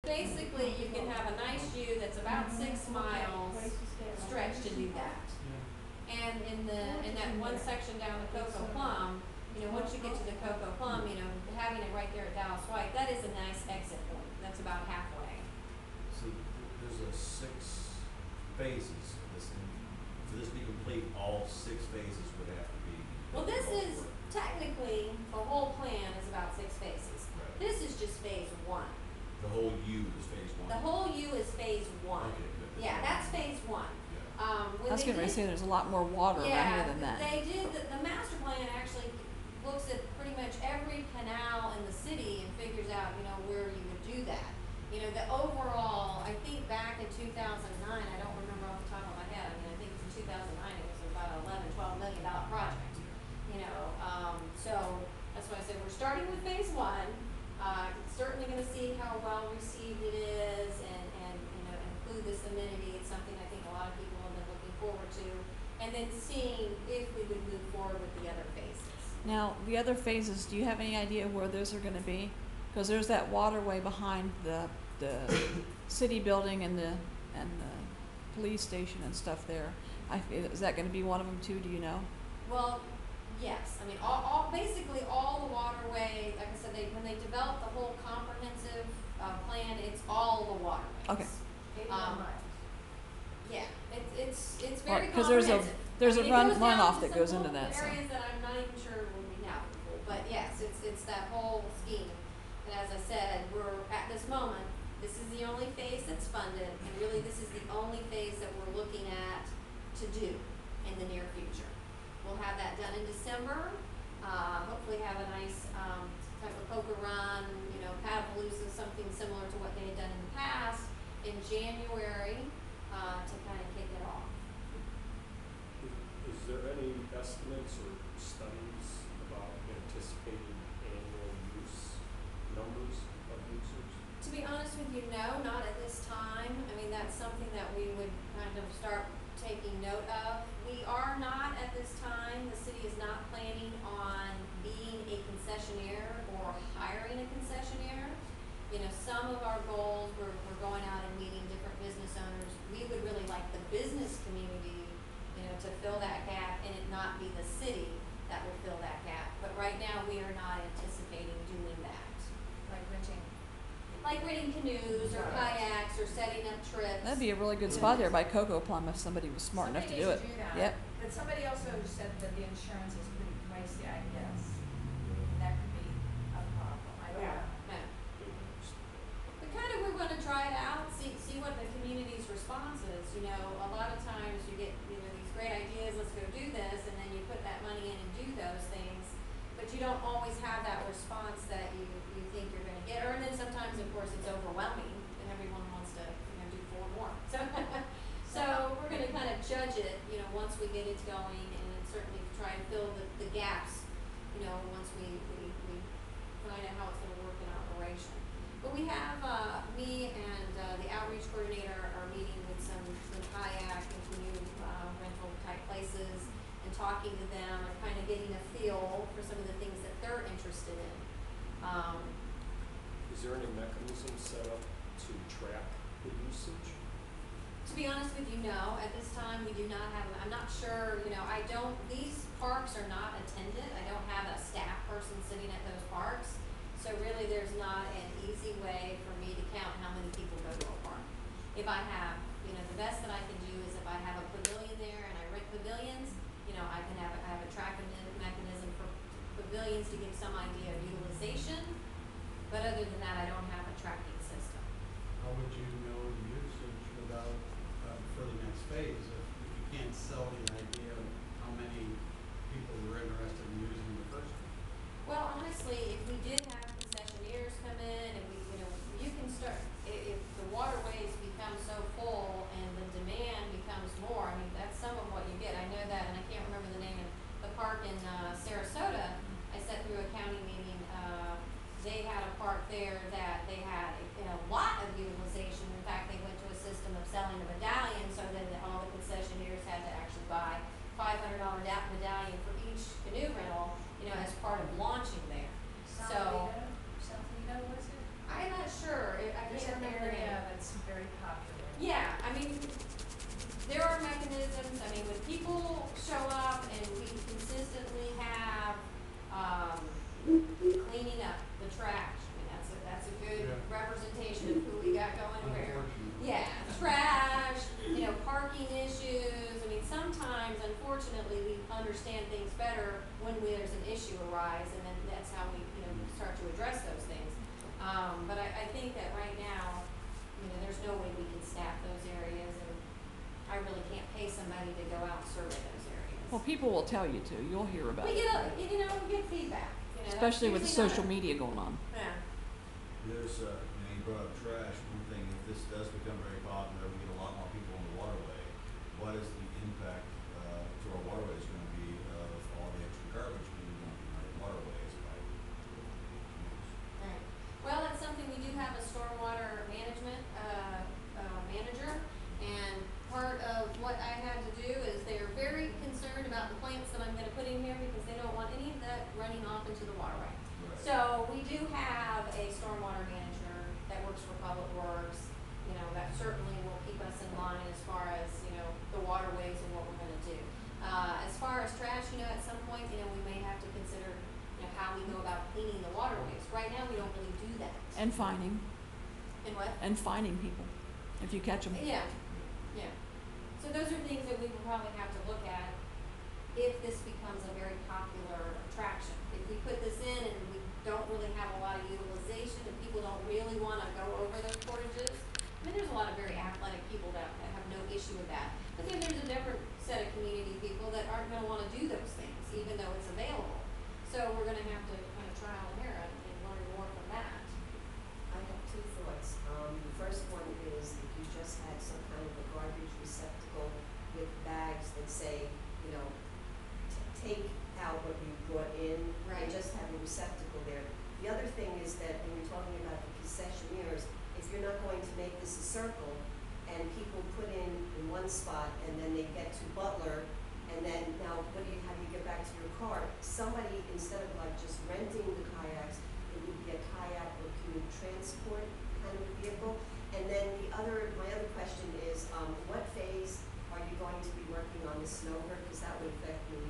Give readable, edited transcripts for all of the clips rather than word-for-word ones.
Basically, you can have a nice U that's about 6 miles stretched to do that. And in that one section down the Cocoa Plum, once you get to the Cocoa Plum, having it right there at Dallas White, that is a nice exit point. That's about halfway. So there's a 6 phases of this thing. For this to be complete, all 6 phases would have to be. Well, this is technically, the whole plan is about 6 phases. Right. This is just phase 1. The whole U is phase 1. The whole U is phase 1. Okay, good. Yeah, that's phase 1. I was going to say there's a lot more water around here than that. They did. The master plan actually looks at pretty much every canal in the city and figures out, where you would do that. The overall, I think back in 2009, I don't remember off the top of my head. I think in 2009 it was about $11-12 million project. So that's why I said we're starting with phase 1. Certainly going to see how well received it is, and include this amenity. It's something I think a lot of people have been looking forward to, and then seeing if we would move forward with the other phases. Now, the other phases, do you have any idea where those are going to be? Because there's that waterway behind the city building and the police station and stuff there. Is that going to be one of them too? Do you know? Well, yes. I mean, basically all the waterway. Like I said, when they developed the whole comprehensive plan, it's all the waterways. Okay. Yeah, it's very because comprehensive. there's a runoff that some goes into that. Areas that I'm not even sure will be navigable, but yes, it's that whole scheme. And as I said, we're at this moment. This is the only phase that's funded, and really this is the only phase that we're looking at to do in the near future. We'll have that done in December. Hopefully have a nice type of poker run, Paddlepalooza, something similar to what they had done in the past, in January to kind of kick it off. Is there any estimates or studies about anticipated annual use numbers of users? To be honest with you, no, not at this time. I mean, that's something that we would kind of start taking note of. We are not at this time, the city is not planning on being a concessionaire or hiring a concessionaire. Some of our goals, we're going out and meeting different business owners. We would really like the business community, to fill that gap, and it not be the city that will fill that gap. But right now, we are not anticipating doing that. Like renting canoes or kayaks or setting up trips. That'd be a really good spot there by Cocoa Plum if somebody was smart enough to do it. Yep. But somebody also said that the insurance is pretty pricey, I guess. That could be a problem. I don't know. But kind of we're going to try it out, see what the community's response is. A lot of times you get these great ideas, let's go do this, and then you put that money in and do those things, but you don't always have that response that you think you're going to get. Or and then sometimes, of course, it's overwhelming, and everyone wants to do 4 more. So we're going to kind of judge it, once we get it going, and then certainly try and fill the gaps, once we find out how it's going to work in operation. But we have me and the outreach coordinator are meeting with some kayak and canoe rental type places and talking to them and kind of getting a feel for some of the things that they're interested in. Is there any mechanism set up to track the usage? To be honest with you, no. At this time, we do not have. I'm not sure. These parks are not attended. I don't have a staff person sitting at those parks. So really, there's not an easy way for me to count how many people go to a park. If I have, the best that I can do is if I have a pavilion there and I rent pavilions, I can have a tracking mechanism for pavilions to give some idea of utilization. But other than that, I don't have a tracking system. How would you know the usage without for the next phase if you can't sell the idea of how many people were interested in using the first one? Well, honestly, if we did have concessionaires come in and you can start, if the waterways become so full and the demand becomes more, that's some of what you get. I know that, and I can't remember the name of the park in Sarasota. I sat through a county meeting. They had a park there that they people show up and we consistently have, cleaning up the trash, I mean, that's a good Yeah. representation of who we got going where. Unfortunately. Yeah, trash, parking issues, I mean, sometimes, unfortunately, we understand things better when there's an issue arise, and then that's how we, start to address those things. But I think that right now, there's no way we can staff those areas, and I really can't pay somebody to go out and survey those areas. Well, people will tell you to, you'll hear about We it. we get feedback, that's Especially with usually social not- media going on. Yeah. There's, you brought up trash, one thing, if this does become very popular, we get a lot more people on the waterway, what is the impact, to our waterways gonna be of all the extra garbage being dumped in our waterways by Right. Well, it's something, we do have a stormwater management, manager, and part of what I had to do is they're very concerned about the plants that I'm gonna put in here because they don't want any of that running off into the waterway. Right. So we do have a stormwater manager that works for Public Works, that certainly will keep us in line as far as, the waterways and what we're gonna do. As far as trash, at some point, we may have to consider, how we go about cleaning the waterways. Right now, we don't really do that. And fining, And what? and fining people, if you catch them. Yeah, yeah. So those are things that we will probably have to look at if this becomes a very popular attraction. If we put this in and we don't really have a lot of utilization and people don't really wanna go over those portages, there's a lot of very athletic people that have no issue with that. But then there's a different set of community people that aren't gonna wanna do those things, even though it's available. So we're gonna have to kind of trial and error and learn more from that. I have two thoughts. The first one is if you just had some kind of a garbage receptacle with bags that say, take out what you brought in, Right. and just have a receptacle there. The other thing is that when you're talking about the concessionaires, if you're not going to make this a circle and people put in one spot and then they get to Butler and then now how do you get back to your car? Somebody, instead of just renting the kayaks, it would be a kayak or community transport kind of vehicle. And then my other question is, what phase are you going to be working on the snowbird? Because that would affect me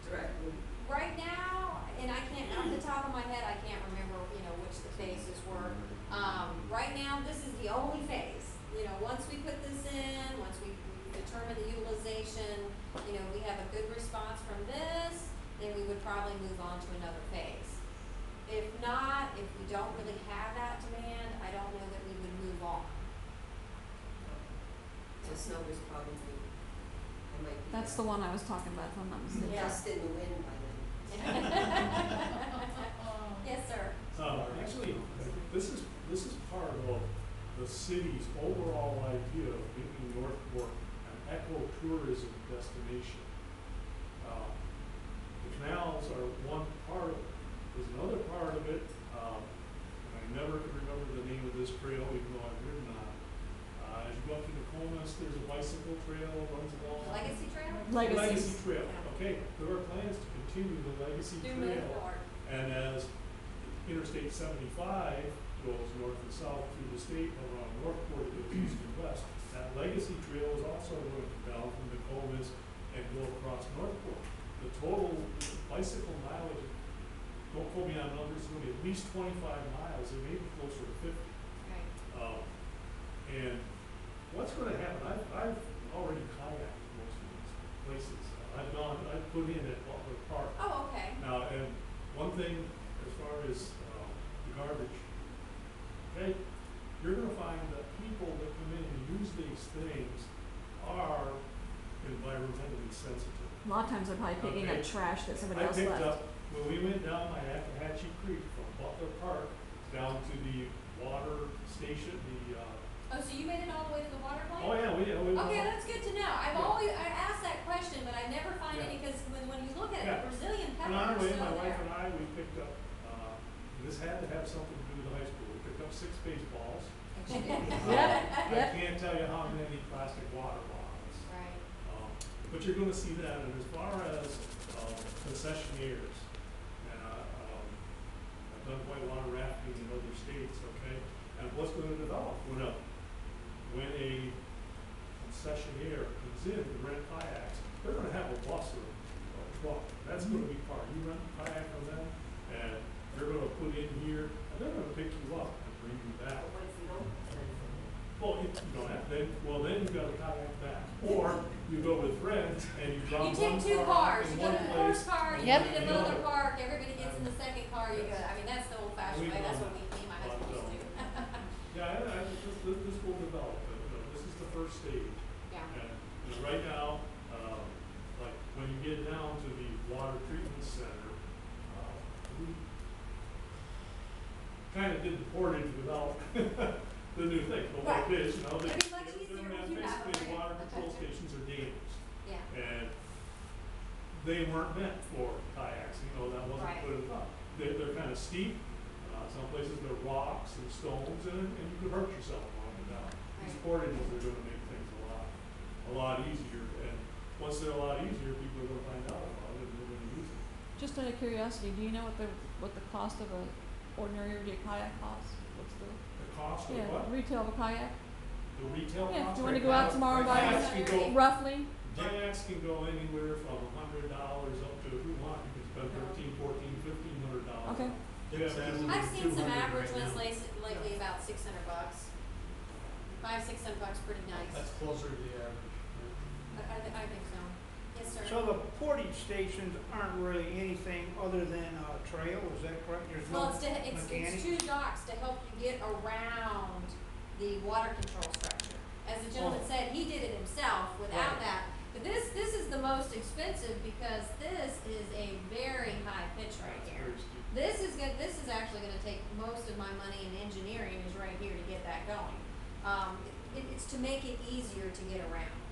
directly. Right now, and I can't, off the top of my head, I can't remember, which the phases were. Right now, this is the only phase. Once we put this in, once we determine the utilization, we have a good response from this, then we would probably move on to another phase. If not, if we don't really have that demand, I don't know that we would move on. So snowbird's probably, I might be. That's the one I was talking about, if I'm not mistaken. Yeah. Dust in the wind by then. Yes, sir. Actually, this is part of the city's overall idea of making Northport an ecotourism destination. The canals are one part of it. There's another part of it, and I never can remember the name of this trail, even though I've ridden on it. As you go up to Nokomis, there's a bicycle trail that runs along. Legacy Trail? Legacy Trail, Yeah. okay. There are plans to continue the Legacy Do move Trail. forward. And as Interstate 75 goes north and south through the state around Northport, goes east and west, that Legacy Trail is also going to come down from Nokomis and go across Northport. The total bicycle mileage, don't quote me on numbers, it's going to be at least 25 miles, it may be closer to 50. Right. And what's going to happen? I've already kayaked most of these places. I've put in at Butler Park. Oh, okay. Now, and one thing as far as the garbage, okay, you're going to find that people that come in and use these things are environmentally sensitive. A lot of times they're probably picking up Okay. trash that somebody I else picked left. up, when we went down Appalachian Creek from Butler Park down to the water station, Oh, so you made it all the way to the water plant? oh yeah, we Okay, that's good to know. Yeah. I asked that question, but I never find Yeah. any, because when you look at Yeah. it, Brazilian And pepper on are our way, still my wife there. and I, we picked up, this had to have something to do with the high school, we picked up 6 baseballs. Yep. I can't tell you how many plastic water bottles. Right. But you're gonna see that, and as far as concessionaires, and I've done quite a lot of rafting in other states, okay? And what's gonna develop when a concessionaire comes in to rent kayaks, they're gonna have a bus or a truck. That's gonna be part. You rent a kayak from them, and they're gonna put in here, and they're gonna pick you up and bring you back. But what if you don't? Well, if you don't have, then you gotta kayak back. Or you go with friends and you drop You one take two car cars, in you go one to the place. first car, you Yep. put it in another park, everybody gets in the second car, you go, Yes. I mean, that's the old fashioned We've way, that's done what me and my that. husband used to do. Yeah, this will develop, but, this is the first stage. Yeah. And, right now, like, when you get down to the water treatment center, we kinda did the Portage without the new thing, but what it is, It'd be much easier if you have basically, them. water control stations are dams. Yeah, And they weren't meant for kayaks, that wasn't Right. put up. They're kind of steep, some places they're rocks and stones, and you could hurt yourself going down. These Right. portages are gonna make things a lot easier, and once they're a lot easier, people are gonna find out about it and they're gonna use it. Just out of curiosity, do you know what the cost of a ordinary everyday kayak costs? What's the, The cost of yeah, what? retail of a kayak? The retail cost? Yeah, do you wanna right go out now- tomorrow and buy kayaks one? can go- Roughly? Kayaks can go anywhere from $100 up to, if you want, you can spend $1,300, $1,400, $1,500. Okay. Yeah, that's- I've seen some 200 average right ones now. lately about $600. $500-600, pretty nice. That's closer to the average. I think so. Yes, sir. So the portage stations aren't really anything other than a trail, is that correct? There's Well, no it's mechanics? two docks to help you get around the water control structure. As the gentleman Oh. said, he did it himself without Right. that. But this is the most expensive because this is a very high pitch right That's here. very steep. This is actually gonna take most of my money in engineering is right here to get that going. It's to make it easier to get around,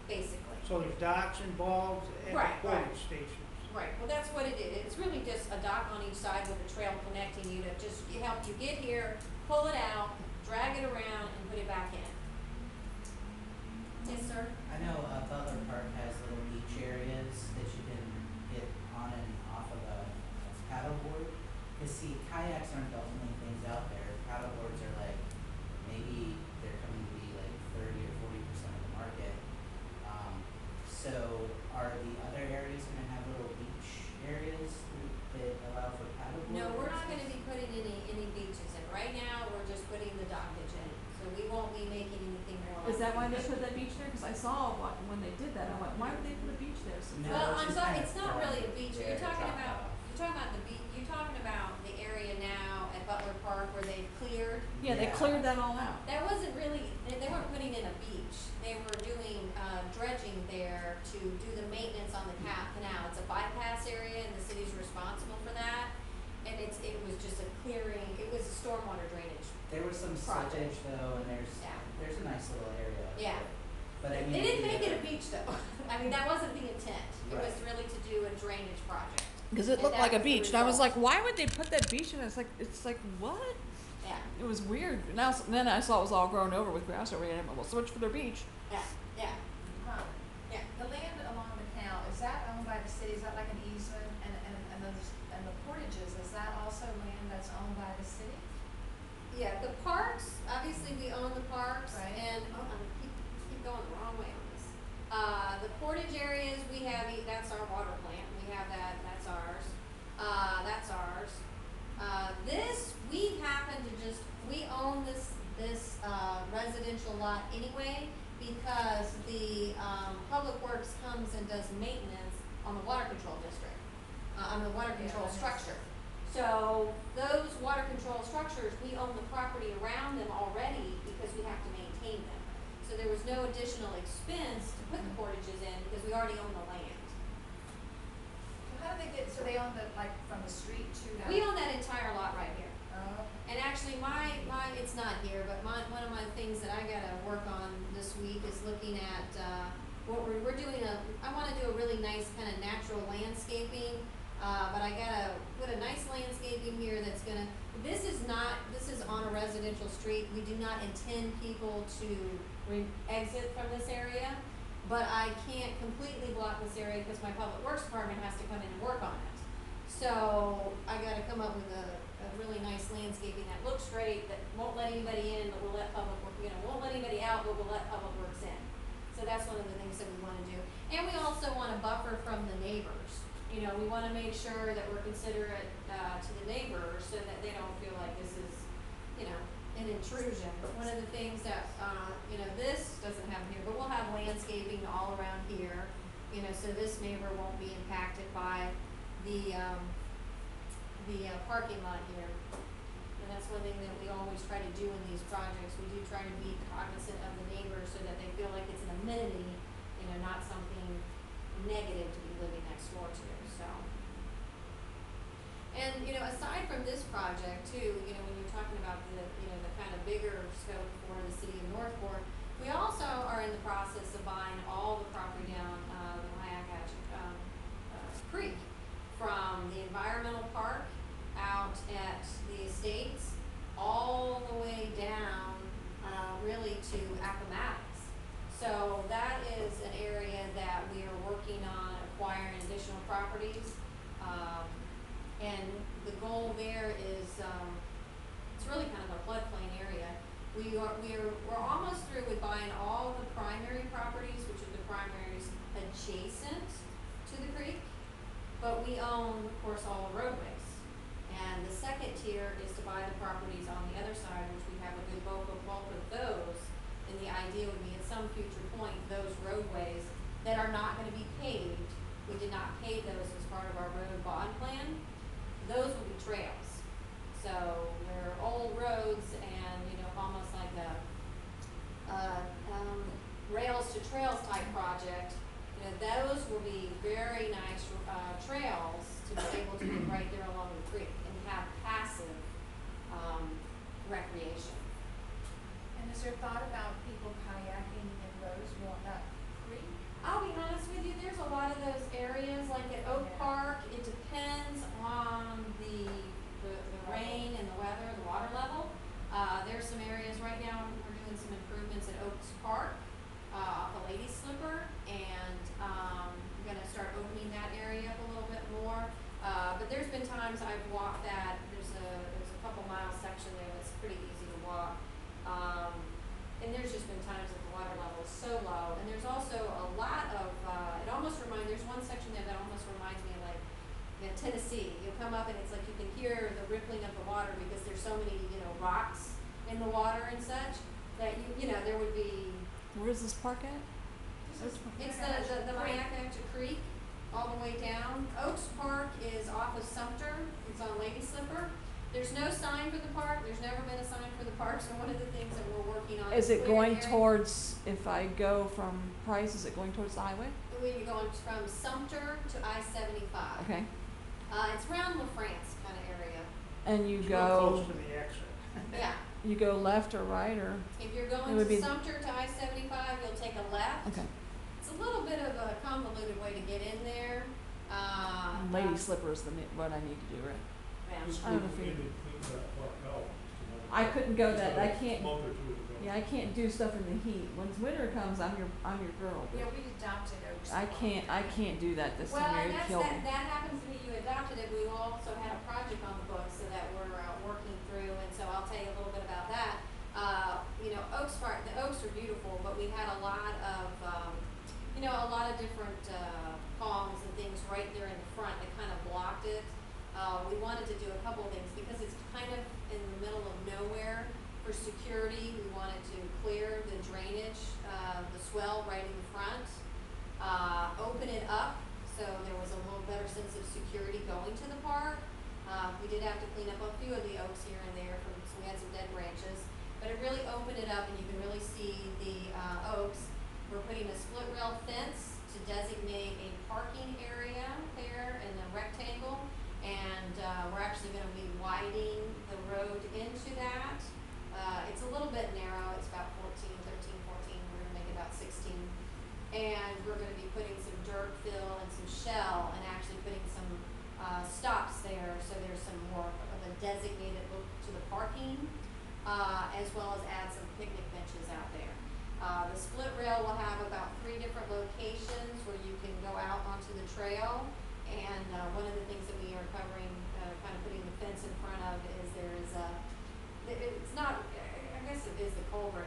basically. So there's docks involved at Right, the right. portage stations? Right, well, that's what it is. It's really just a dock on each side with a trail connecting you to just help you get here, pull it out, drag it around, and put it back in. Yes, sir? I know Butler Park has little beach areas that you can get on and off of a paddleboard. Cause see, kayaks aren't the only things out there. Paddleboards are like, maybe they're coming to be like 30 or 40% of the market. So are the other areas gonna have little beach areas that allow for paddleboards? No, we're not gonna be putting any beaches in. Right now, we're just putting the dockage in. So we won't be making anything more. Is like that why they beach. put that beach there? Cause I saw when they did that, I went, why would they put a beach there? So- No, Well, it's I'm just sorry, kind of it's not really a beach. there, You're talking dropped about, off. you're talking about the area now at Butler Park where they've cleared. Yeah, they Yeah. cleared that all out. That wasn't really, they weren't putting in a beach. They were doing, dredging there to do the maintenance on the canal. It's a bypass area and the city's responsible for that. And it was just a clearing, it was a stormwater drainage. There was some Project. slippage though, and Yeah. there's a nice little area. Yeah. But I mean. They didn't if make you- it a beach though. I mean, that wasn't the intent. It was Right. really to do a drainage project. Cause it And looked that like a was the beach, and I was result. like, why would they put that beach in? It's like, what? Yeah, It was weird. Now, then I saw it was all grown over with grass over it, and we'll switch for their beach. yeah, yeah, yeah. The land along the canal, is that owned by the city? Is that like an easement? And the portages, is that also land that's owned by the city? Yeah, the parks, obviously we own the parks Right. and, keep going the wrong way on this. The portage areas, we have, that's our water plant, we have that, that's ours. That's ours. This, we happen to just, we own this residential lot anyway because the, Public Works comes and does maintenance on the water control district, on the water Yeah, control that makes structure. So those water control structures, we own the property around them already because we have to maintain them. So there was no additional expense to put the portages in because we already own the land. How do they get, so they own like from the street to that? We own that entire lot right here. Oh, And actually it's not here, but one of my things that I gotta work on this week is looking at, what we're doing I wanna do a really nice kind of natural landscaping, but I gotta put a nice landscaping here that's gonna, this is on a residential street. We do not intend people to exit from this area, but I can't completely block this area because my public works department has to come in and work on it. So I gotta come up with a really nice landscaping that looks great, that won't let anybody in, but will let won't let anybody out, but will let public works in. So that's one of the things that we wanna do. And we also wanna buffer from the neighbors. You know, we wanna make sure that we're considerate, to the neighbors so that they don't feel like this is, you know, an intrusion. One of the things that, you know, this doesn't happen here, but we'll have landscaping all around here, you know, so this neighbor won't be impacted by the parking lot here. And that's one thing that we always try to do in these projects. We do try to be cognizant of the neighbors so that they feel like it's an amenity, you know, not something negative to be living next door to, so. And, you know, aside from this project too, you know, when you're talking about the, you know, the kind of bigger scope for the city of Northport, we also are in the process of buying all the property down, the Myakatch, Creek, from the environmental park out at the estates, all the way down, really to Appomattox. So that is an area that we are working on acquiring additional properties. And the goal there is, it's really kind of a floodplain area. We're almost through with buying all the primary properties, which are the primaries adjacent to the creek, but we own, of course, all the roadways. And the second tier is to buy the properties on the other side, which we have a good bulk of those. And the idea would be at some future point, those roadways that are not gonna be paved, we did not pave those as part of our road bond plan, those will be trails. So they're old roads and, you know, almost like a rails to trails type project. You know, those will be very nice, trails to be able to be right there along the creek and have passive, recreation. And is there thought about people kayaking in those, that creek? I'll be honest with you, there's a lot of those areas, like at Oak Yeah. Park, it depends on the rain and the weather, the water level. There's some areas right now, we're doing some improvements at Oaks Park, off the Lady Slipper, and, we're gonna start opening that area up a little bit more. But there's been times I've walked that, there's a couple mile section there that's pretty easy to walk. And there's just been times that the water level is so low, and there's also a lot of, there's one section there that almost reminds me of like, you know, Tennessee. You come up and it's like you can hear the rippling of the water because there's so many, you know, rocks in the water and such, that you know, there would be. Where's this park at? It's the Myakatch Creek, all the way down. Oaks Park is off of Sumter, it's on Lady Slipper. There's no sign for the park, there's never been a sign for the park, so one of the things that we're working on Is it clearing going the area. towards, if I go from Price, is it going towards the highway? When you're going from Sumter to I-75. Okay. It's around La France kind of area. And you It's real go, close to the exit. Yeah. you go left or right or, If you're It going would to be- Sumter to I-75, you'll take a left. okay. It's a little bit of a convoluted way to get in there. Lady Slipper is what I need to do, right? Yeah. Just I don't know if clean you- that park out. just another- I couldn't go that, I can't, Month or two ago. yeah, I can't do stuff in the heat. When winter comes, I'm your girl. but Yeah, we adopted Oaks. I can't do that this Well, time, and you'd that's, kill me. that happens to be, you adopted it, we also had a project on the books so that we're, working through, and so I'll tell you a little bit about that. You know, Oaks Park, the oaks are beautiful, but we had a lot of, you know, a lot of different, palms and things right there in the front that kind of blocked it. We wanted to do a couple of things because it's kind of in the middle of nowhere. For security, we wanted to clear the drainage, the swell right in the front, open it up so there was a little better sense of security going to the park. We did have to clean up a few of the oaks here and there so we had some dead branches, but it really opened it up and you can really see the oaks. We're putting a split rail fence to designate a parking area there in the rectangle, and we're actually going to be widening the road into that. It's a little bit narrow, it's about 13, 14, we're going to make it about 16. And we're going to be putting some dirt fill and some shell and actually putting some stops there, so there's some more of a designated look to the parking, as well as add some picnic benches out there. The split rail will have about 3 different locations where you can go out onto the trail, and one of the things that we are covering, kind of putting the fence in front of, is there is a, it's not, I guess it is the culvert